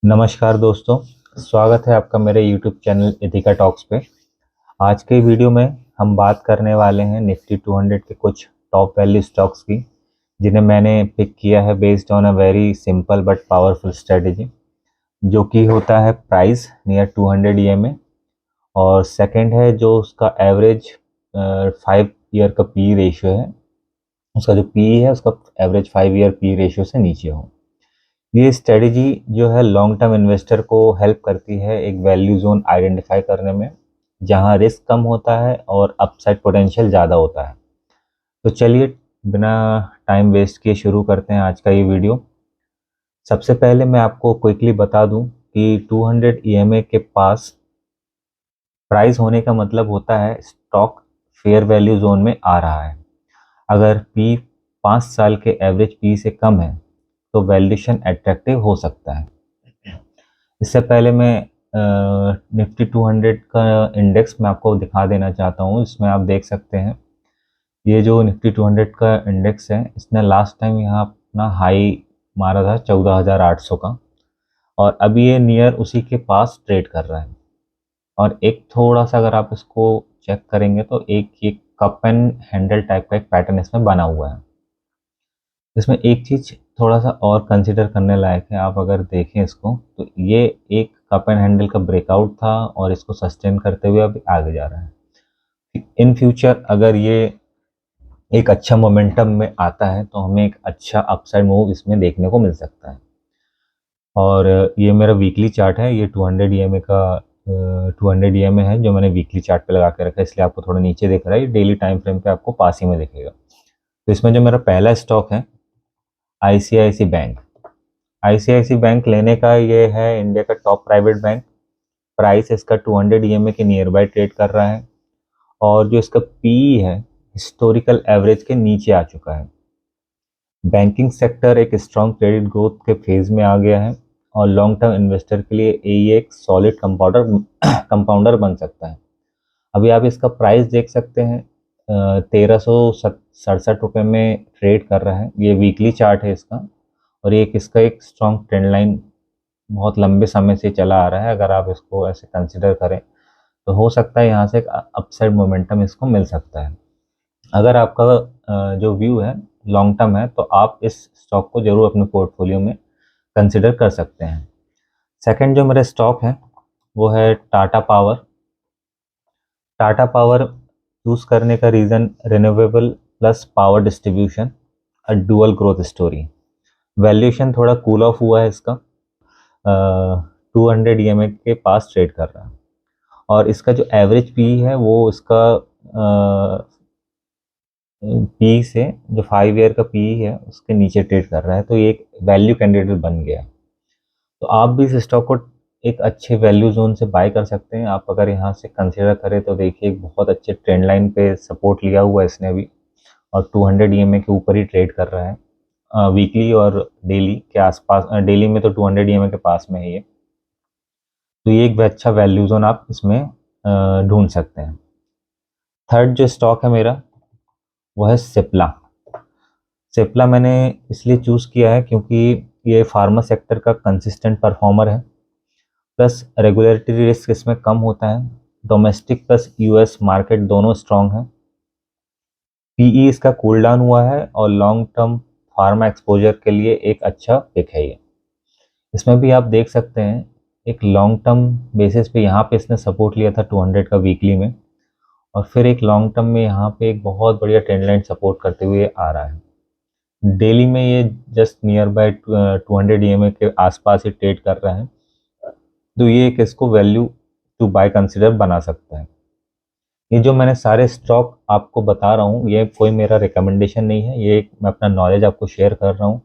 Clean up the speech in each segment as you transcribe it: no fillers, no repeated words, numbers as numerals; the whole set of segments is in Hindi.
नमस्कार दोस्तों, स्वागत है आपका मेरे YouTube चैनल एथिका टॉक्स पे। आज के वीडियो में हम बात करने वाले हैं निफ्टी 200 के कुछ टॉप वैल्यू स्टॉक्स की, जिन्हें मैंने पिक किया है based on a very simple but powerful strategy, जो कि होता है प्राइस नियर 200 EMA। और सेकंड है जो उसका एवरेज 5 ईयर का पी रेशियो है, उसका जो पी है उसका एवरेज 5 ईयर पी रेशियो से नीचे हो। ये स्ट्रेटजी जो है लॉन्ग टर्म इन्वेस्टर को हेल्प करती है एक वैल्यू जोन आइडेंटिफाई करने में, जहां रिस्क कम होता है और अपसाइड पोटेंशियल ज़्यादा होता है। तो चलिए बिना टाइम वेस्ट किए शुरू करते हैं आज का ये वीडियो। सबसे पहले मैं आपको क्विकली बता दूं कि 200 EMA के पास प्राइस होने का मतलब होता है स्टॉक फेयर वैल्यू जोन में आ रहा है। अगर पी 5 साल के एवरेज पी से कम है तो वैल्यूएशन अट्रैक्टिव हो सकता है। इससे पहले मैं निफ्टी 200 का इंडेक्स मैं आपको दिखा देना चाहता हूँ। इसमें आप देख सकते हैं ये जो निफ्टी 200 का इंडेक्स है, इसने लास्ट टाइम यहाँ अपना हाई मारा था 14,800 का, और अभी ये नियर उसी के पास ट्रेड कर रहा है। और एक थोड़ा सा अगर आप इसको चेक करेंगे तो एक ये कप एंड हैंडल टाइप का एक पैटर्न इसमें बना हुआ है। इसमें एक चीज़ थोड़ा सा और कंसिडर करने लायक है, आप अगर देखें इसको तो ये एक कप एंड हैंडल का ब्रेकआउट था और इसको सस्टेन करते हुए अभी आगे जा रहा है। इन फ्यूचर अगर ये एक अच्छा मोमेंटम में आता है तो हमें एक अच्छा अपसाइड मूव इसमें देखने को मिल सकता है। और ये मेरा वीकली चार्ट है, ये 200 EMA का 200 EMA है जो मैंने वीकली चार्ट पे लगा के रखा है, इसलिए आपको थोड़ा नीचे दिख रहा है। ये डेली टाइम फ्रेम पे आपको पास ही में दिखेगा। तो इसमें जो मेरा पहला स्टॉक है ICICI बैंक। ICICI बैंक लेने का ये है इंडिया का टॉप प्राइवेट बैंक। प्राइस इसका 200 EMA के नियर बाय ट्रेड कर रहा है, और जो इसका पी है हिस्टोरिकल एवरेज के नीचे आ चुका है। बैंकिंग सेक्टर एक स्ट्रॉन्ग क्रेडिट ग्रोथ के फेज में आ गया है, और लॉन्ग टर्म इन्वेस्टर के लिए ये एक सॉलिड कंपाउंडर बन सकता है। अभी आप इसका प्राइस देख सकते हैं, 1367 रुपये में ट्रेड कर रहा है। ये वीकली चार्ट है इसका, और ये इसका एक स्ट्रॉन्ग ट्रेंड लाइन बहुत लंबे समय से चला आ रहा है। अगर आप इसको ऐसे कंसिडर करें तो हो सकता है यहाँ से एक अपसाइड मोमेंटम इसको मिल सकता है। अगर आपका जो व्यू है लॉन्ग टर्म है तो आप इस स्टॉक को जरूर अपने पोर्टफोलियो में कंसिडर कर सकते हैं। सेकंड जो मेरा स्टॉक है वो है Tata power. Tata power choose करने का reason renewable plus power distribution, a dual growth story. Valuation थोड़ा कूल ऑफ हुआ है इसका, 200 EMA के पास ट्रेड कर रहा है, और इसका जो एवरेज पी है वो इसका पी से जो 5 ईयर का पी है उसके नीचे ट्रेड कर रहा है, तो ये एक वैल्यू कैंडिडेट बन गया है। तो आप भी इस स्टॉक को एक अच्छे वैल्यू जोन से बाय कर सकते हैं। आप अगर यहाँ से कंसिडर करें तो देखिए एक बहुत अच्छे ट्रेंड लाइन पे सपोर्ट लिया हुआ है इसने अभी, और 200 EMA के ऊपर ही ट्रेड कर रहा है वीकली और डेली के आसपास। डेली में तो 200 EMA के पास में है ये, तो ये एक अच्छा वैल्यू जोन आप इसमें ढूंढ सकते हैं। थर्ड जो स्टॉक है मेरा वो है सिप्ला। सिप्ला मैंने इसलिए चूज़ किया है क्योंकि ये फार्मा सेक्टर का कंसिस्टेंट परफॉर्मर है, प्लस रेगुलेटरी रिस्क इसमें कम होता है। डोमेस्टिक प्लस यूएस मार्केट दोनों स्ट्रांग है। पीई इसका कूल डाउन हुआ है, और लॉन्ग टर्म फार्मा एक्सपोजर के लिए एक अच्छा पिक है ये। इसमें भी आप देख सकते हैं एक लॉन्ग टर्म बेसिस पे यहाँ पे इसने सपोर्ट लिया था 200 का वीकली में, और फिर एक लॉन्ग टर्म में यहाँ पे एक बहुत बढ़िया ट्रेंड लाइन सपोर्ट करते हुए आ रहा है। डेली में ये जस्ट नियर बाय 200 EMA के आसपास ही ट्रेड कर रहा है, तो ये एक इसको वैल्यू टू बाय कंसिडर बना सकता है। ये जो मैंने सारे स्टॉक आपको बता रहा हूँ ये कोई मेरा रिकमेंडेशन नहीं है, ये एक मैं अपना नॉलेज आपको शेयर कर रहा हूँ।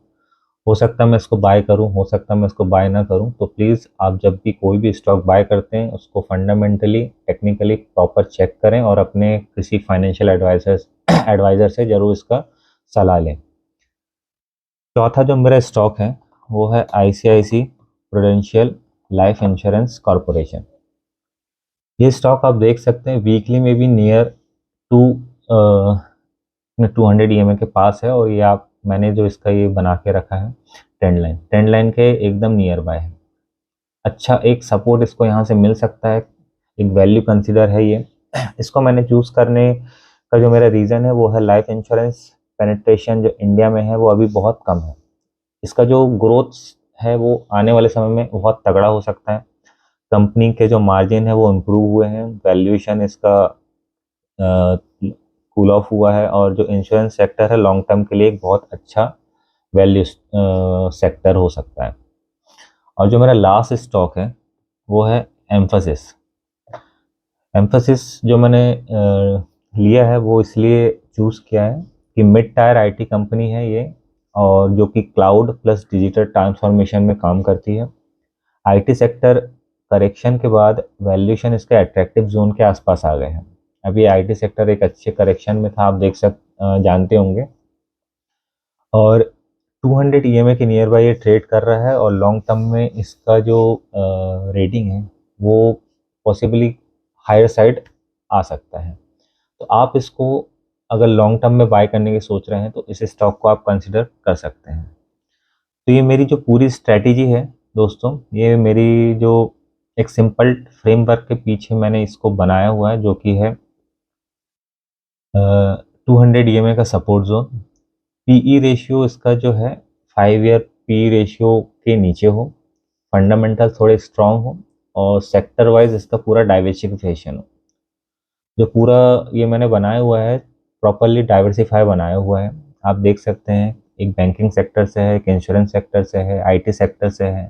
हो सकता है मैं इसको बाय करूँ, हो सकता है मैं इसको बाय ना करूँ। तो प्लीज़ आप जब भी कोई भी स्टॉक बाय करते हैं उसको फंडामेंटली टेक्निकली प्रॉपर चेक करें, और अपने किसी फाइनेंशियल एडवाइज़र से ज़रूर इसका सलाह लें। चौथा जो मेरा स्टॉक है वो है ICICI prudential life insurance corporation. ये स्टॉक आप देख सकते हैं वीकली में भी नियर टू 200 EMA के पास है, और ये आप मैंने जो इसका ये बना के रखा है ट्रेंड लाइन के एकदम नियर बाय है। अच्छा एक सपोर्ट इसको यहाँ से मिल सकता है, एक वैल्यू कंसिडर है ये। इसको मैंने चूज़ करने का जो मेरा रीज़न है वो है लाइफ इंश्योरेंस पेनिट्रेशन जो इंडिया में है वो अभी बहुत कम है। इसका जो ग्रोथ है वो आने वाले समय में बहुत तगड़ा हो सकता है। कंपनी के जो मार्जिन है वो इम्प्रूव हुए हैं, वैल्यूएशन इसका कूल ऑफ हुआ है, और जो इंश्योरेंस सेक्टर है लॉन्ग टर्म के लिए एक बहुत अच्छा वैल्यू सेक्टर हो सकता है। और जो मेरा लास्ट स्टॉक है वो है एम्फोसिस। एम्फोसिस जो मैंने लिया है वो इसलिए चूज़ किया है कि मिड टायर आईटी कंपनी है ये, और जो कि क्लाउड प्लस डिजिटल ट्रांसफॉर्मेशन में काम करती है। आईटी सेक्टर करेक्शन के बाद वैल्यूएशन इसके अट्रैक्टिव जोन के आसपास आ गए हैं। अभी आईटी सेक्टर एक अच्छे करेक्शन में था, आप जानते होंगे। और 200 ईएमए के नियर बाई ये ट्रेड कर रहा है, और लॉन्ग टर्म में इसका जो रेटिंग है वो पॉसिबली हायर साइड आ सकता है। तो आप इसको अगर लॉन्ग टर्म में बाय करने की सोच रहे हैं तो इस स्टॉक को आप कंसिडर कर सकते हैं। तो ये मेरी जो पूरी स्ट्रैटेजी है दोस्तों, ये मेरी जो एक सिंपल फ्रेमवर्क के पीछे मैंने इसको बनाया हुआ है, जो कि है 200 ईएमए का सपोर्ट जोन, पीई रेशियो इसका जो है 5 ईयर पी रेशियो के नीचे हो, फंडामेंटल थोड़े स्ट्रांग हो, और सेक्टर वाइज इसका पूरा डाइवर्सिफिकेशन हो। जो पूरा ये मैंने बनाया हुआ है प्रॉपरली डाइवर्सिफाई बनाया हुआ है। आप देख सकते हैं एक बैंकिंग सेक्टर से है, एक इंश्योरेंस सेक्टर से है, आईटी सेक्टर से है,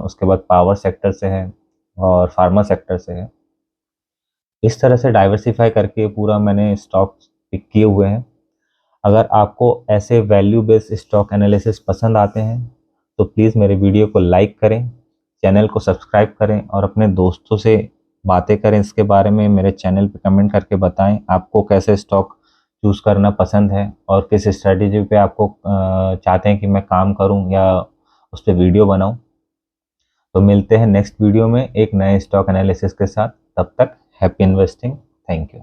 उसके बाद पावर सेक्टर से है, और फार्मा सेक्टर से है। इस तरह से डाइवर्सिफाई करके पूरा मैंने स्टॉक पिक किए हुए हैं। अगर आपको ऐसे वैल्यू बेस्ड स्टॉक एनालिसिस पसंद आते हैं तो प्लीज़ मेरे वीडियो को लाइक करें, चैनल को सब्सक्राइब करें, और अपने दोस्तों से बातें करें इसके बारे में। मेरे चैनल पे कमेंट करके बताएं आपको कैसे स्टॉक चूज़ करना पसंद है, और किस स्ट्रेटेजी पे आपको चाहते हैं कि मैं काम करूं या उस पर वीडियो बनाऊं। तो मिलते हैं नेक्स्ट वीडियो में एक नए स्टॉक एनालिसिस के साथ। तब तक हैप्पी इन्वेस्टिंग। Thank you.